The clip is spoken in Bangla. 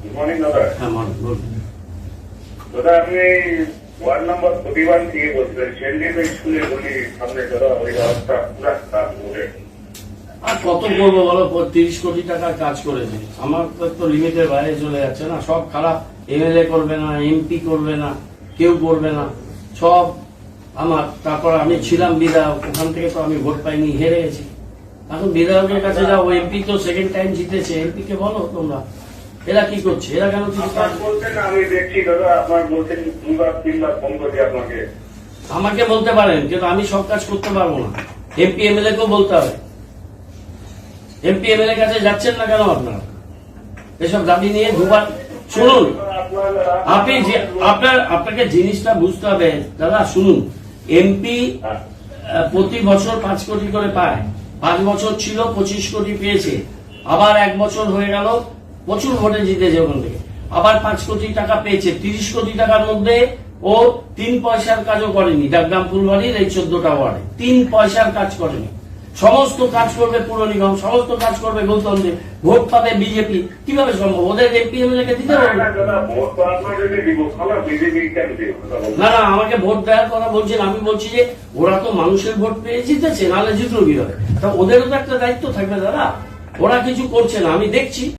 গুড মর্নিং দাদা। হ্যাঁ মানুষ বলুন। দাদা আমি ওয়ার্ড নাম্বার 41 থেকে বলছিলাম, সেন্ডিপ স্কুলের বলি সামনে দাদা ওই রাস্তা পুরা খারাপ করে। আর কত করবো বলো, 30 কোটি টাকার কাজ করেছে, আমার তো লিমিটের বাইরে চলে যাচ্ছে না, সব খারাপ। এমএলএ করবে না, এমপি করবে না, কেউ করবে না, সব আমার। তারপর আমি ছিলাম বিধায়ক, ওখান থেকে তো আমি ভোট পাইনি, হেরে গেছি। এখন বিধায়কের কাছে যাও, এমপি তো সেকেন্ড টাইম জিতেছে, এমপি কে বলো তোমরা এরা কি করছে, এরা কেন কিছু কাজ বলছেন? আমি দেখছি দাদা আপনার বলছেন 2-3 ফোন করছি আপনাকে। আমাকে বলতে পারেন, কিন্তু আমি সব কাজ করতে পারবো না। এমপি এমএলএ কেও বলতে হবে। এমপি এমএলএ কাছে যাচ্ছেন না কেন আপনারা এসব দাবি নিয়ে দুবার? শুনুন, আপনি আপনাকে জিনিসটা বুঝতে হবে দাদা। শুনুন, এমপি প্রতি বছর 5 কোটি করে পায়। 5 বছর ছিল 25 কোটি পেয়েছে, আবার 1 বছর হয়ে গেল, প্রচুর ভোটে জিতেছে ওখান থেকে, আবার 5 কোটি টাকা পেয়েছে। 30 কোটি টাকার মধ্যে ও 3 পয়সার কাজও করেনি। ডাকগ্রাম ফুলবাড়ির এই 14টা ওয়ার্ডে 3 পয়সার কাজ করেনি। সমস্ত কাজ করবে পুর নিগম, সমস্ত কাজ করবে গৌতমদে, ভোট পাবে বিজেপি। কিভাবে সম্ভব? ওদের এমপি এমএলএ কে দিতে হবে না। না না, আমাকে ভোট দেওয়ার কথা বলছেন, আমি বলছি যে ওরা তো মানুষের ভোট পেয়ে জিতেছে, নাহলে জিতলো কি হবে? তা ওদেরও তো একটা দায়িত্ব থাকবে দাদা। ওরা কিছু করছে না, আমি দেখছি।